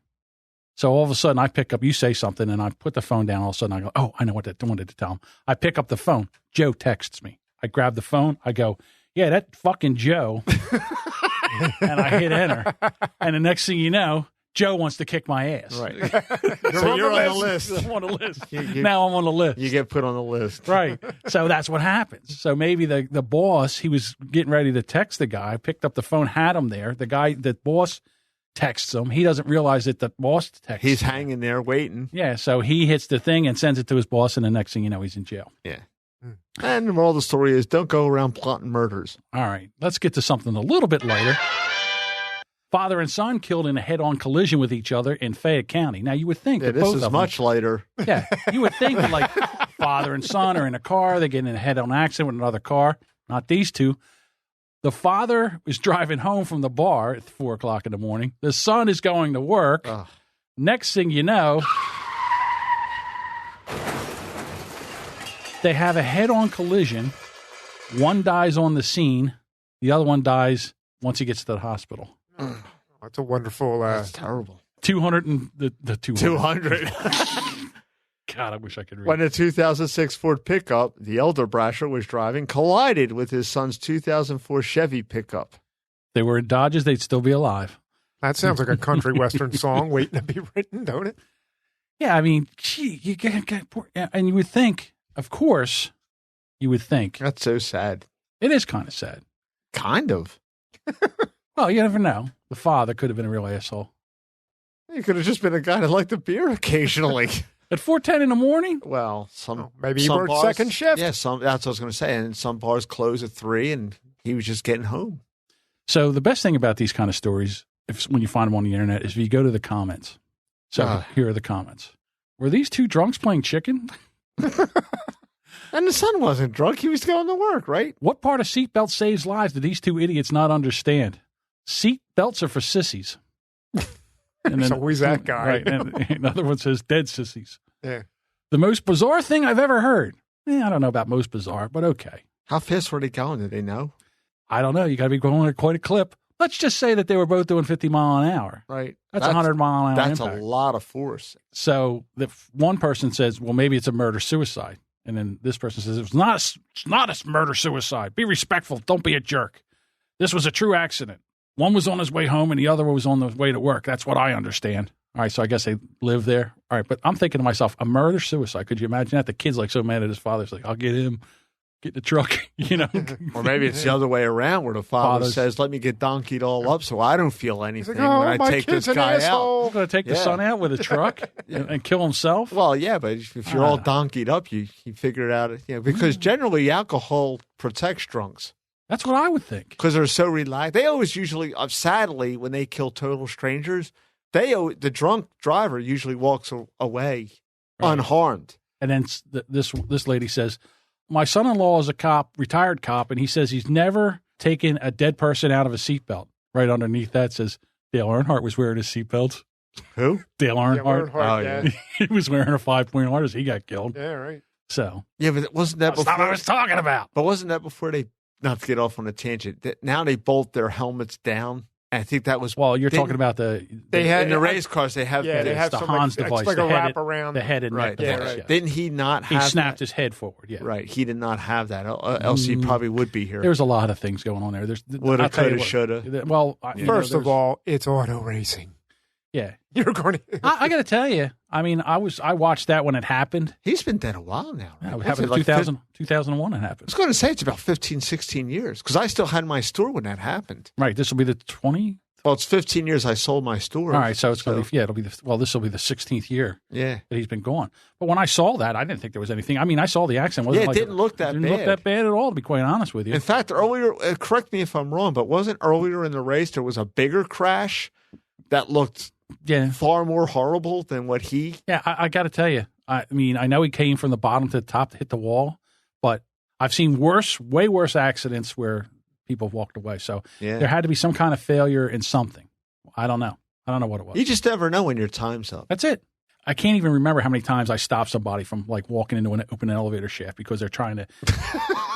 So all of a sudden, I pick up. You say something, and I put the phone down. All of a sudden, I go, "Oh, I know what I wanted to tell him." I pick up the phone. Joe texts me. I grab the phone. I go, "Yeah, that fucking Joe." And I hit enter. And the next thing you know, Joe wants to kick my ass. Right. So you're on the list. I'm on the list. Now I'm on the list. You get put on the list. Right. So that's what happens. So maybe the boss, he was getting ready to text the guy, picked up the phone, had him there. The boss texts him. He doesn't realize that the boss texts He's him. hanging there waiting. Yeah. So he hits the thing and sends it to his boss. And the next thing you know, he's in jail. Yeah. And the moral of the story is don't go around plotting murders. All right. Let's get to something a little bit lighter. Father and son killed in a head-on collision with each other in Fayette County. Now, you would think that this both is of much lighter. Yeah, you would think that, like, father and son are in a car. They get in a head-on accident with another car. Not these two. The father is driving home from the bar at 4 o'clock in the morning. The son is going to work. Ugh. Next thing you know, they have a head-on collision. One dies on the scene. The other one dies once he gets to the hospital. That's a wonderful. That's terrible. 200 and the 200. 200. God, I wish I could read. When a 2006 Ford pickup the elder Brasher was driving collided with his son's 2004 Chevy pickup. They were in Dodges, they'd still be alive. That sounds like a country western song waiting to be written, don't it? Yeah, I mean, gee, you get and you would think, of course, That's so sad. it is kind of sad. Kind of. Well, you never know. The father could have been a real asshole. He could have just been a guy that liked the beer occasionally. At 4:10 in the morning? Well, maybe he some worked bars- second shift. Yeah, that's what I was going to say. And some bars close at 3, and he was just getting home. So the best thing about these kind of stories, when you find them on the internet, is if you go to the comments. So here are the comments. Were these two drunks playing chicken? And the son wasn't drunk. He was going to work, right? What part of seatbelt saves lives do these two idiots not understand? Seat belts are for sissies. And There's always that guy. Right. And another one says dead sissies. Yeah. The most bizarre thing I've ever heard. I don't know about most bizarre, but okay. How fast were they going? Did they know? I don't know. You got to be going at quite a clip. let's just say that they were both doing 50 mile an hour. Right. That's 100 mile an hour That's impact. a lot of force. So the one person says, well, maybe it's a murder-suicide. And then this person says, it's not a murder-suicide. Be respectful. Don't be a jerk. This was a true accident. One was on his way home and the other was on the way to work. That's what I understand. All right, so I guess they live there. All right, but I'm thinking to myself, a murder-suicide. Could you imagine that? The kid's like so mad at his father. He's like, I'll get him. Get the truck, you know. Or maybe it's the other way around where the father says, let me get donkeyed all up so I don't feel anything like, when I take this guy out. I'm going to take the son out with a truck and kill himself? Well, yeah, but if you're all donkeyed up, you figure it out. Because generally alcohol protects drunks. That's what I would think. Because they're so relaxed. They always usually, sadly, when they kill total strangers, the drunk driver usually walks away unharmed. And then this lady says, my son-in-law is a cop, retired cop, and he says he's never taken a dead person out of a seatbelt. Right underneath that says Dale Earnhardt was wearing his seatbelt. Who? Dale Earnhardt. Yeah. He was wearing a 5-point harness. He got killed. Yeah, right. So. Yeah, but wasn't that That's before? not what I was talking about. But wasn't that before they, not to get off on a tangent, now they bolt their helmets down? I think that was. Well, you're talking about in the race cars. They have they have the some Hans like, device, it's like the a head, wrap around the head and neck device. Right. Yeah. Didn't he not have? He snapped his head forward. Yeah, right. He did not have that. Else he probably would be here. There's a lot of things going on there. There's woulda, coulda, shoulda. Well, first of all, it's auto racing. Yeah, you're going to. I got to tell you. I mean, I watched that when it happened. He's been dead a while now. Right? It happened in 2001. It happened. I was going to say it's about 15, 16 years because I still had my store when that happened. Right. This will be the 20. Well, it's 15 years I sold my store. All right, so it's going to be it'll be this will be the 16th year. Yeah, that he's been gone. But when I saw that, I didn't think there was anything. I mean, I saw the accident. It didn't look that bad. Didn't look that bad at all, to be quite honest with you. In fact, earlier, correct me if I'm wrong, but wasn't earlier in the race there was a bigger crash that looked far more horrible than what he? Yeah, I got to tell you. I mean, I know he came from the bottom to the top to hit the wall, but I've seen way worse accidents where people walked away. So there had to be some kind of failure in something. I don't know. I don't know what it was. You just never know when your time's up. That's it. I can't even remember how many times I stopped somebody from like walking into an open elevator shaft because they're trying to.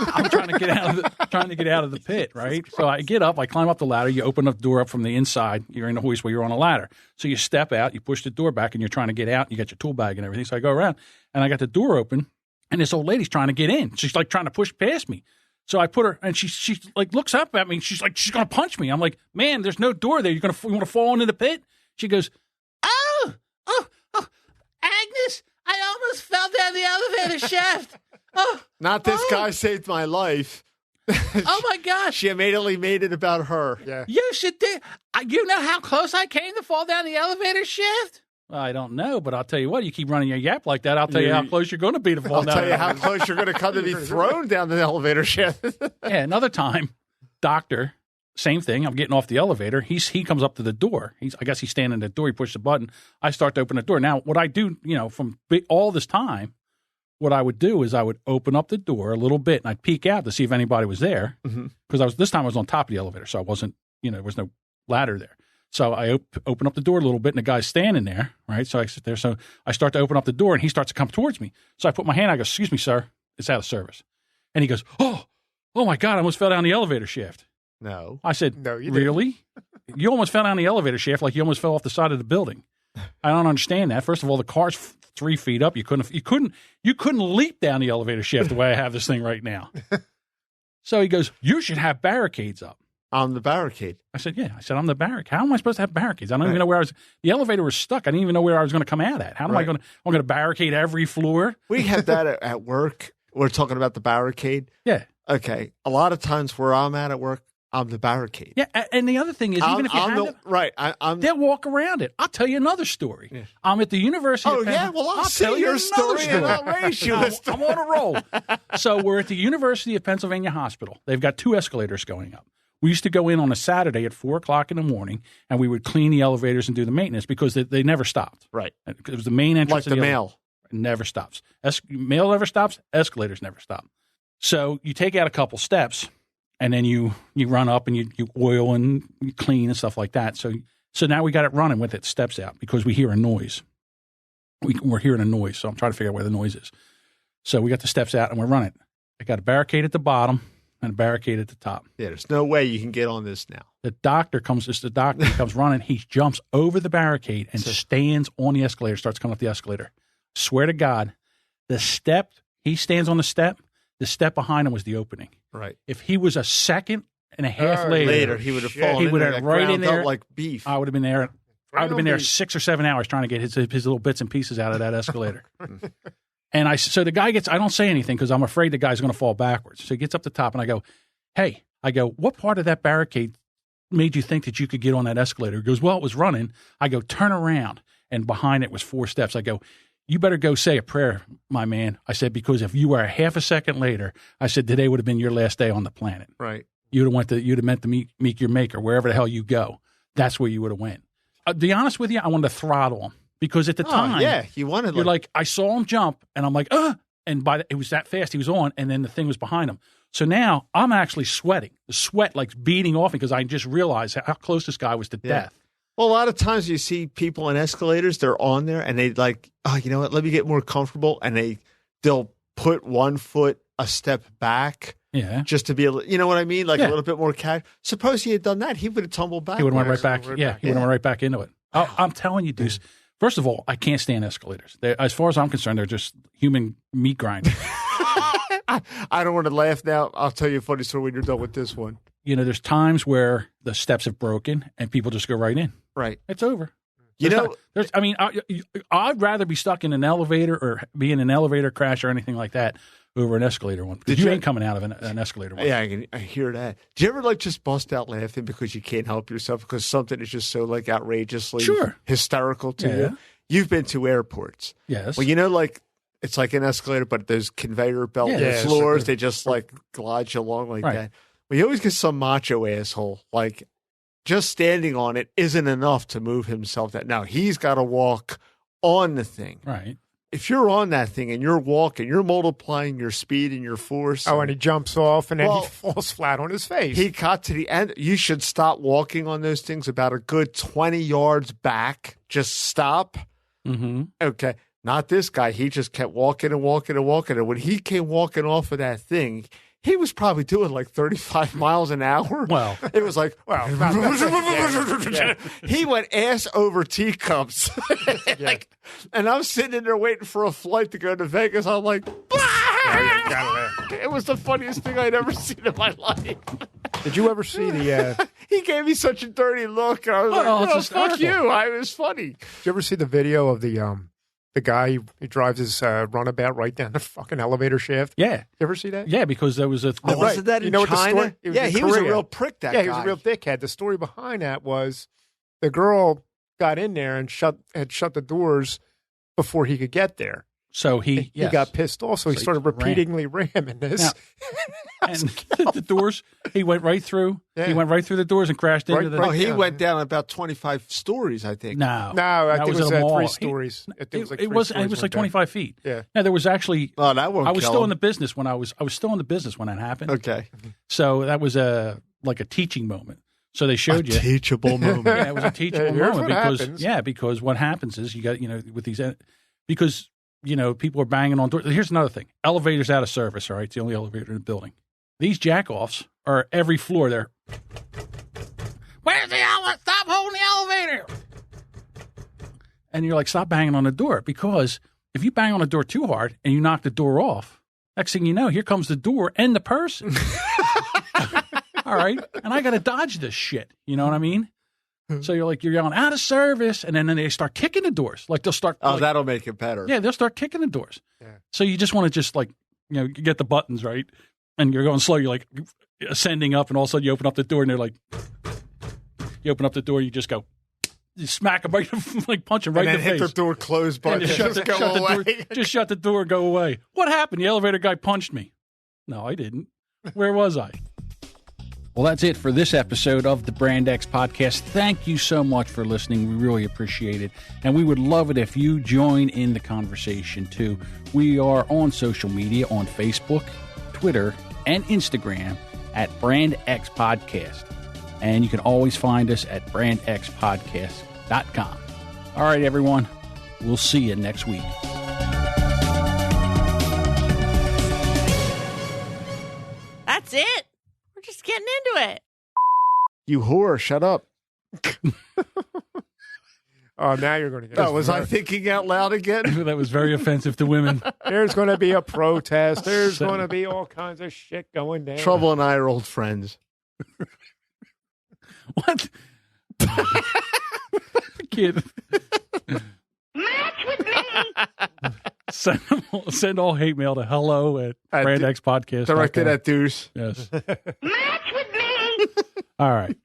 I'm trying to get out of the pit, right? So I get up, I climb up the ladder. You open the door up from the inside. You're in the hoist where you're on a ladder. So you step out, you push the door back, and you're trying to get out. You got your tool bag and everything. So I go around, and I got the door open, and this old lady's trying to get in. She's like trying to push past me. So I put her, and she like looks up at me. She's like, she's gonna punch me. I'm like, man, there's no door there. You want to fall into the pit? She goes, oh, Agnes, I almost fell down the elevator shaft. Oh, not this guy saved my life. Oh my gosh! She immediately made it about her. Yeah, you should do. You know how close I came to fall down the elevator shaft? Well, I don't know, but I'll tell you what. You keep running your yap like that, I'll tell you how close you're going to be to fall down. I'll tell you how close you're going to come to be thrown down the elevator shaft. Yeah, another time, doctor, same thing. I'm getting off the elevator. He comes up to the door. I guess he's standing at the door. He pushes the button. I start to open the door. Now, what I do, from all this time, what I would do is I would open up the door a little bit and I'd peek out to see if anybody was there. Because this time I was on top of the elevator, so I wasn't, there was no ladder there. So I open up the door a little bit, and the guy's standing there, right? So I sit there. So I start to open up the door, and he starts to come towards me. So I put my hand, I go, excuse me, sir, it's out of service. And he goes, oh my God, I almost fell down the elevator shaft. No. I said, no, you really? You almost fell down the elevator shaft like you almost fell off the side of the building. I don't understand that. First of all, the car's 3 feet up. You couldn't leap down the elevator shaft the way I have this thing right now. So he goes, you should have barricades up. I'm the barricade. I said, yeah. I said, I'm the barricade. How am I supposed to have barricades? I don't even know where the elevator was stuck. I didn't even know where I was going to come out at. How am I'm going to barricade every floor? We have that at work. We're talking about the barricade. Yeah. Okay. A lot of times where I'm at work, I'm the barricade. Yeah. And the other thing is, even if you have I'm they'll walk around it. I'll tell you another story. Yeah. I'm at the University of Pennsylvania. Well, I'll tell you your story and I'll raise you. I'm on a roll. So we're at the University of Pennsylvania Hospital. They've got 2 escalators going up. We used to go in on a Saturday at 4:00 in the morning, and we would clean the elevators and do the maintenance because they never stopped. Right. It was the main entrance. Like the mail. It never stops. Mail never stops. Escalators never stop. So you take out a couple steps, and then you run up and you oil and you clean and stuff like that. So now we got it running with it steps out because we hear a noise. We're hearing a noise, so I'm trying to figure out where the noise is. So we got the steps out, and we're running. I got a barricade at the bottom. and a barricade at the top. Yeah, there's no way you can get on this now. The doctor comes running. He jumps over the barricade and stands on the escalator, starts coming up the escalator. Swear to God, he stands on the step behind him was the opening. Right. If he was a second and a half later, he would have fallen. He would have right in there like beef. I would have been there. I would have been there 6 or 7 hours trying to get his little bits and pieces out of that escalator. And so the guy I don't say anything because I'm afraid the guy's going to fall backwards. So he gets up the top and I go, hey, what part of that barricade made you think that you could get on that escalator? He goes, well, it was running. I go, turn around. And behind it was 4 steps. I go, you better go say a prayer, my man. I said, because if you were a half a second later, I said, today would have been your last day on the planet. Right. You'd have meant to meet your maker, wherever the hell you go. That's where you would have went. To be honest with you, I wanted to throttle him because at the time, you're like, I saw him jump and I'm like, and it was that fast he was on, and then the thing was behind him. So now I'm actually sweating, the sweat like beating off me because I just realized how close this guy was to death. Well, a lot of times you see people on escalators, they're on there and they like, oh, you know what? Let me get more comfortable. And they'll put 1 foot a step back. Yeah. Just to be able to, you know what I mean? Like a little bit more casual. Suppose he had done that, he would have tumbled back. He would have went right back. He would have went right back into it. I'm telling you, Deuce. First of all, I can't stand escalators. As far as I'm concerned, they're just human meat grinding. I don't want to laugh now. I'll tell you a funny story when you're done with this one. You know, there's times where the steps have broken and people just go right in. Right. It's over. I'd rather be stuck in an elevator or be in an elevator crash or anything like that over an escalator one. Because you ain't coming out of an escalator one. Yeah, I hear that. Do you ever just bust out laughing because you can't help yourself because something is just so outrageously hysterical to you? You've been to airports. Yes. Well, it's like an escalator, but there's conveyor belt floors. They just glide you along like that. Well, you always get some macho asshole just standing on it isn't enough to move himself. Now he's got to walk on the thing. Right. If you're on that thing and you're walking, you're multiplying your speed and your force. Oh, and he jumps off and then he falls flat on his face. He got to the end. You should stop walking on those things about a good 20 yards back. Just stop. Mm-hmm. Okay. Not this guy. He just kept walking and walking and walking. And when he came walking off of that thing, he was probably doing 35 miles an hour. Well, it was he went ass over teacups. And I'm sitting in there waiting for a flight to go to Vegas. I'm like, it was the funniest thing I'd ever seen in my life. Did you ever see the... He gave me such a dirty look. And I was fuck you. It was funny. Did you ever see the video of the guy who drives his runabout right down the fucking elevator shaft? Yeah. You ever see that? Yeah, because there was a... wasn't that in China? He was a real prick, that guy. He was a real dickhead. The story behind that was the girl got in there and had shut the doors before he could get there. So he got pissed off, so he started repeatedly ramming this. Now, and the doors, he went right through. Yeah. He went right through the doors and crashed into the... he went down about 25 stories, I think. No, I think it was 3 stories. It was like 25 feet. Yeah. Now, there was actually... Oh, that won't I was still in the business when I was still in the business when that happened. Okay. So that was a teaching moment. So they showed you. Teachable moment. Yeah, it was a teachable moment because what happens is you got, with these... Because... people are banging on doors. Here's another thing. Elevators out of service, all right? It's the only elevator in the building. These jack-offs are every floor there. Where's the elevator? Stop holding the elevator. And you're like, stop banging on the door. Because if you bang on the door too hard and you knock the door off, next thing you know, here comes the door and the person. All right? And I got to dodge this shit. You know what I mean? So you're yelling out of service, and then they start kicking the doors. They'll start. That'll make it better. Yeah, they'll start kicking the doors. Yeah. So you just want to get the buttons right, and you're going slow. You're ascending up, and all of a sudden you open up the door, and they're you open up the door, you just go, you smack them right, punch them right in the face. And then hit the door close button. Just shut the door, go away. What happened? The elevator guy punched me. No, I didn't. Where was I? Well, that's it for this episode of the Brand X Podcast. Thank you so much for listening. We really appreciate it. And we would love it if you join in the conversation, too. We are on social media on Facebook, Twitter, and Instagram at Brand X Podcast. And you can always find us at brandxpodcast.com. All right, everyone. We'll see you next week. That's it. We're just getting into it. You whore, shut up. Oh, now you're going to get. Oh, was I thinking out loud again? That was very offensive to women. There's going to be a protest. There's going to be all kinds of shit going down. Trouble and I are old friends. What? Kid. Match with me. Send all hate mail to hello@brandxpodcast.com. Directed at Deuce. Yes. Match with me. All right.